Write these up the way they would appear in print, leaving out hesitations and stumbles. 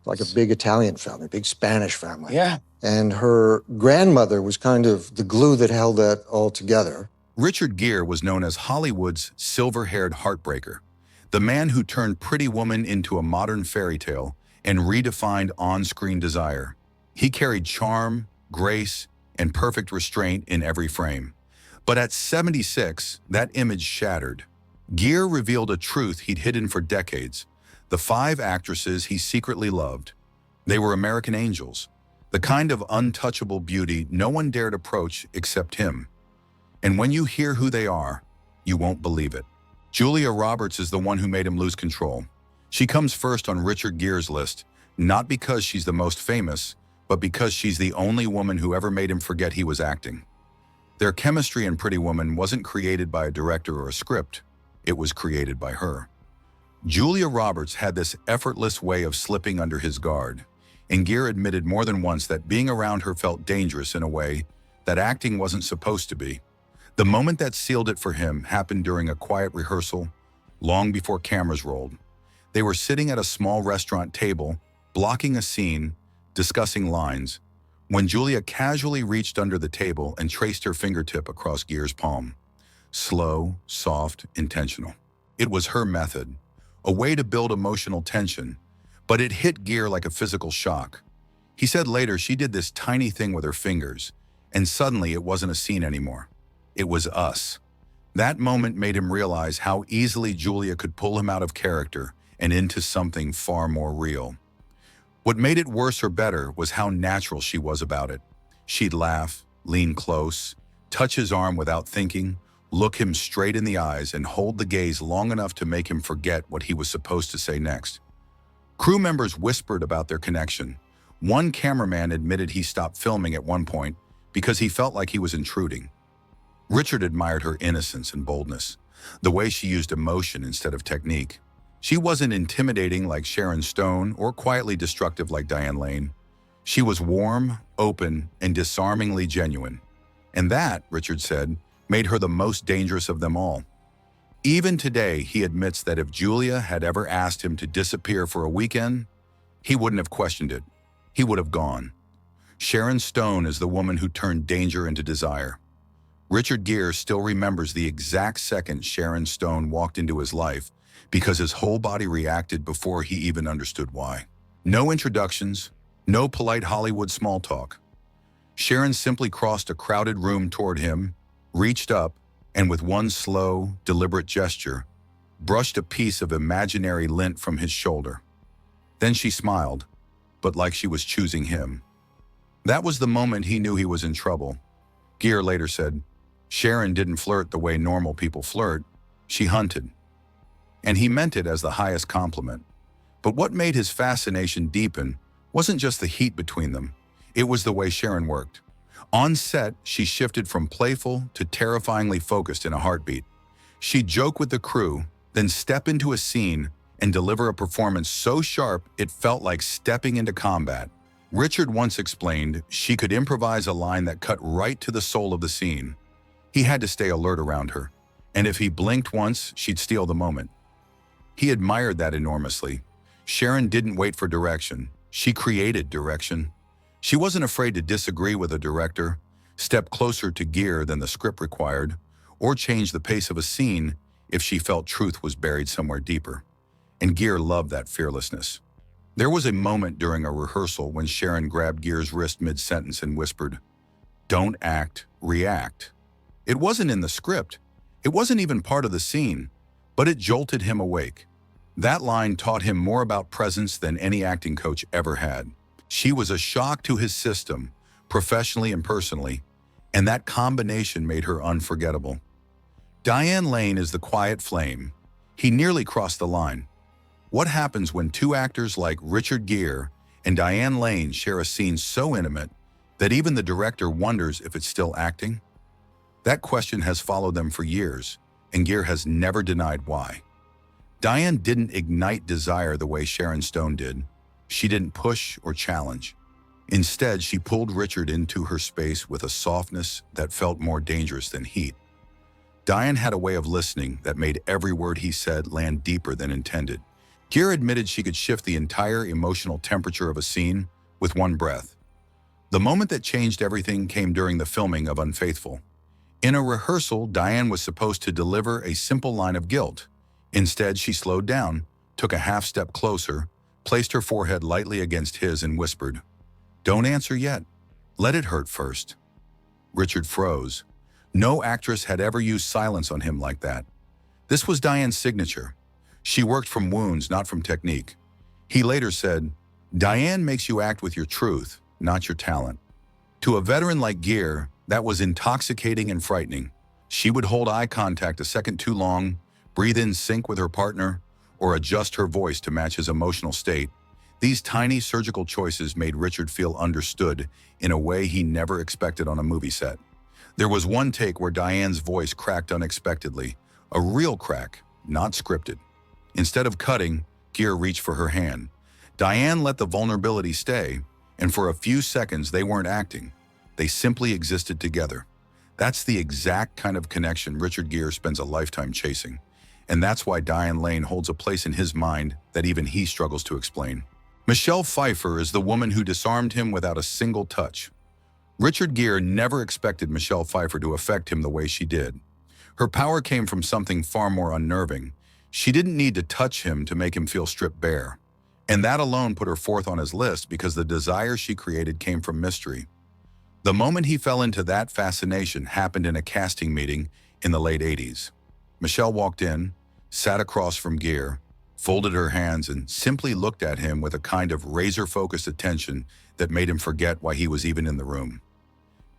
like a big Italian family, big Spanish family. Yeah. And her grandmother was kind of the glue that held that all together. Richard Gere was known as Hollywood's silver-haired heartbreaker, the man who turned Pretty Woman into a modern fairy tale and redefined on-screen desire. He carried charm, grace, and perfect restraint in every frame. But at 76, that image shattered. Gere revealed a truth he'd hidden for decades: the 5 actresses he secretly loved. They were American angels, the kind of untouchable beauty no one dared approach except him. And when you hear who they are, you won't believe it. Julia Roberts is the one who made him lose control. She comes first on Richard Gere's list, not because she's the most famous, but because she's the only woman who ever made him forget he was acting. Their chemistry in Pretty Woman wasn't created by a director or a script. It was created by her. Julia Roberts had this effortless way of slipping under his guard, and Gere admitted more than once that being around her felt dangerous in a way that acting wasn't supposed to be. The moment that sealed it for him happened during a quiet rehearsal, long before cameras rolled. They were sitting at a small restaurant table, blocking a scene, discussing lines, when Julia casually reached under the table and traced her fingertip across Gere's palm. Slow, soft, intentional. It was her method, a way to build emotional tension, but it hit Gere like a physical shock. He said later she did this tiny thing with her fingers, and suddenly it wasn't a scene anymore. It was us. That moment made him realize how easily Julia could pull him out of character and into something far more real. What made it worse or better was how natural she was about it. She'd laugh, lean close, touch his arm without thinking, look him straight in the eyes, and hold the gaze long enough to make him forget what he was supposed to say next. Crew members whispered about their connection. One cameraman admitted he stopped filming at one point because he felt like he was intruding. Richard admired her innocence and boldness, the way she used emotion instead of technique. She wasn't intimidating like Sharon Stone or quietly destructive like Diane Lane. She was warm, open, and disarmingly genuine. And that, Richard said, made her the most dangerous of them all. Even today, he admits that if Julia had ever asked him to disappear for a weekend, he wouldn't have questioned it. He would have gone. Sharon Stone is the woman who turned danger into desire. Richard Gere still remembers the exact second Sharon Stone walked into his life because his whole body reacted before he even understood why. No introductions, no polite Hollywood small talk. Sharon simply crossed a crowded room toward him, reached up, and with one slow, deliberate gesture, brushed a piece of imaginary lint from his shoulder. Then she smiled, but like she was choosing him. That was the moment he knew he was in trouble. Gere later said, Sharon didn't flirt the way normal people flirt, she hunted. And he meant it as the highest compliment. But what made his fascination deepen wasn't just the heat between them, it was the way Sharon worked. On set, she shifted from playful to terrifyingly focused in a heartbeat. She'd joke with the crew, then step into a scene and deliver a performance so sharp it felt like stepping into combat. Richard once explained she could improvise a line that cut right to the soul of the scene. He had to stay alert around her, and if he blinked once, she'd steal the moment. He admired that enormously. Sharon didn't wait for direction. She created direction. She wasn't afraid to disagree with a director, step closer to Gere than the script required, or change the pace of a scene if she felt truth was buried somewhere deeper. And Gere loved that fearlessness. There was a moment during a rehearsal when Sharon grabbed Gere's wrist mid-sentence and whispered, "Don't act, react." It wasn't in the script. It wasn't even part of the scene, but it jolted him awake. That line taught him more about presence than any acting coach ever had. She was a shock to his system, professionally and personally, and that combination made her unforgettable. Diane Lane is the quiet flame. He nearly crossed the line. What happens when two actors like Richard Gere and Diane Lane share a scene so intimate that even the director wonders if it's still acting? That question has followed them for years, and Gere has never denied why. Diane didn't ignite desire the way Sharon Stone did. She didn't push or challenge. Instead, she pulled Richard into her space with a softness that felt more dangerous than heat. Diane had a way of listening that made every word he said land deeper than intended. Gere admitted she could shift the entire emotional temperature of a scene with one breath. The moment that changed everything came during the filming of Unfaithful. In a rehearsal, Diane was supposed to deliver a simple line of guilt. Instead, she slowed down, took a half step closer, placed her forehead lightly against his and whispered, "Don't answer yet. Let it hurt first." Richard froze. No actress had ever used silence on him like that. This was Diane's signature. She worked from wounds, not from technique. He later said, "Diane makes you act with your truth, not your talent." To a veteran like Gere, that was intoxicating and frightening. She would hold eye contact a second too long, breathe in sync with her partner, or adjust her voice to match his emotional state. These tiny surgical choices made Richard feel understood in a way he never expected on a movie set. There was one take where Diane's voice cracked unexpectedly, a real crack, not scripted. Instead of cutting, Gere reached for her hand. Diane let the vulnerability stay, and for a few seconds they weren't acting. They simply existed together. That's the exact kind of connection Richard Gere spends a lifetime chasing. And that's why Diane Lane holds a place in his mind that even he struggles to explain. Michelle Pfeiffer is the woman who disarmed him without a single touch. Richard Gere never expected Michelle Pfeiffer to affect him the way she did. Her power came from something far more unnerving. She didn't need to touch him to make him feel stripped bare. And that alone put her fourth on his list because the desire she created came from mystery. The moment he fell into that fascination happened in a casting meeting in the late 80s. Michelle walked in, sat across from Gere, folded her hands, and simply looked at him with a kind of razor-focused attention that made him forget why he was even in the room.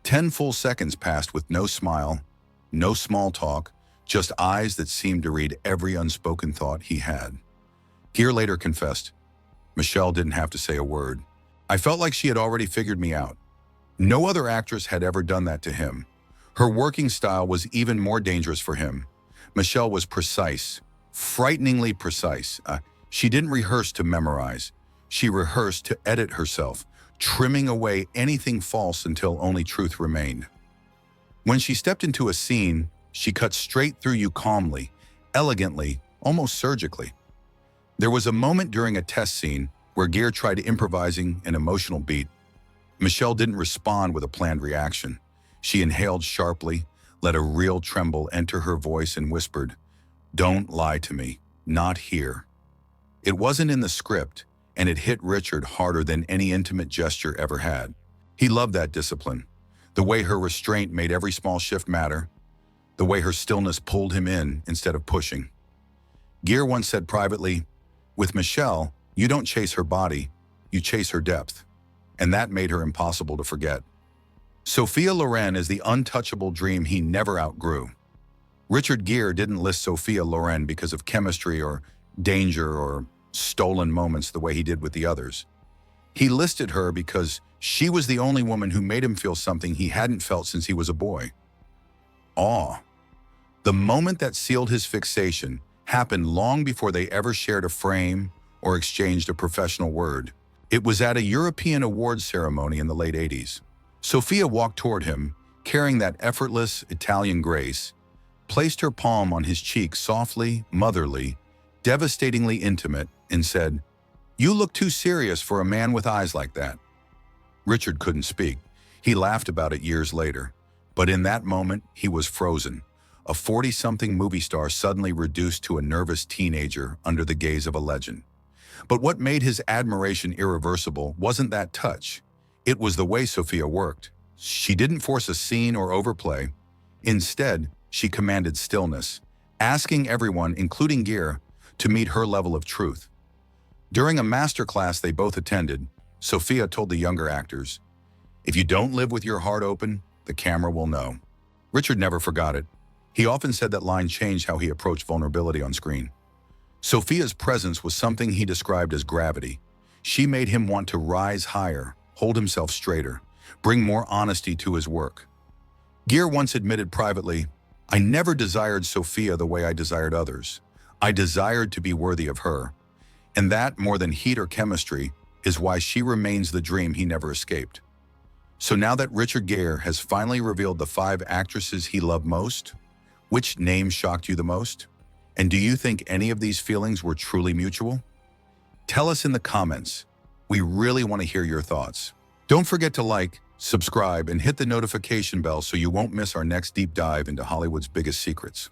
10 full seconds passed with no smile, no small talk, just eyes that seemed to read every unspoken thought he had. Gere later confessed, "Michelle didn't have to say a word. I felt like she had already figured me out." No other actress had ever done that to him. Her working style was even more dangerous for him. Michelle was precise, frighteningly precise. She didn't rehearse to memorize. She rehearsed to edit herself, trimming away anything false until only truth remained. When she stepped into a scene, she cut straight through you calmly, elegantly, almost surgically. There was a moment during a test scene where Gere tried improvising an emotional beat. Michelle didn't respond with a planned reaction. She inhaled sharply, let a real tremble enter her voice and whispered, "Don't lie to me, not here." It wasn't in the script, and it hit Richard harder than any intimate gesture ever had. He loved that discipline, the way her restraint made every small shift matter, the way her stillness pulled him in instead of pushing. Gere once said privately, "With Michelle, you don't chase her body, you chase her depth." And that made her impossible to forget. Sophia Loren is the untouchable dream he never outgrew. Richard Gere didn't list Sophia Loren because of chemistry or danger or stolen moments the way he did with the others. He listed her because she was the only woman who made him feel something he hadn't felt since he was a boy. Awe. The moment that sealed his fixation happened long before they ever shared a frame or exchanged a professional word. It was at a European awards ceremony in the late 80s. Sophia walked toward him, carrying that effortless Italian grace, placed her palm on his cheek softly, motherly, devastatingly intimate, and said, "You look too serious for a man with eyes like that." Richard couldn't speak. He laughed about it years later. But in that moment, he was frozen. A 40-something movie star suddenly reduced to a nervous teenager under the gaze of a legend. But what made his admiration irreversible wasn't that touch. It was the way Sophia worked. She didn't force a scene or overplay. Instead, she commanded stillness, asking everyone, including Gere, to meet her level of truth. During a master class they both attended, Sophia told the younger actors, "If you don't live with your heart open, the camera will know." Richard never forgot it. He often said that line changed how he approached vulnerability on screen. Sophia's presence was something he described as gravity. She made him want to rise higher, hold himself straighter, bring more honesty to his work. Gere once admitted privately, "I never desired Sophia the way I desired others. I desired to be worthy of her. And that, more than heat or chemistry, is why she remains the dream he never escaped." So now that Richard Gere has finally revealed the 5 actresses he loved most, which name shocked you the most? And do you think any of these feelings were truly mutual? Tell us in the comments. We really want to hear your thoughts. Don't forget to like, subscribe, and hit the notification bell so you won't miss our next deep dive into Hollywood's biggest secrets.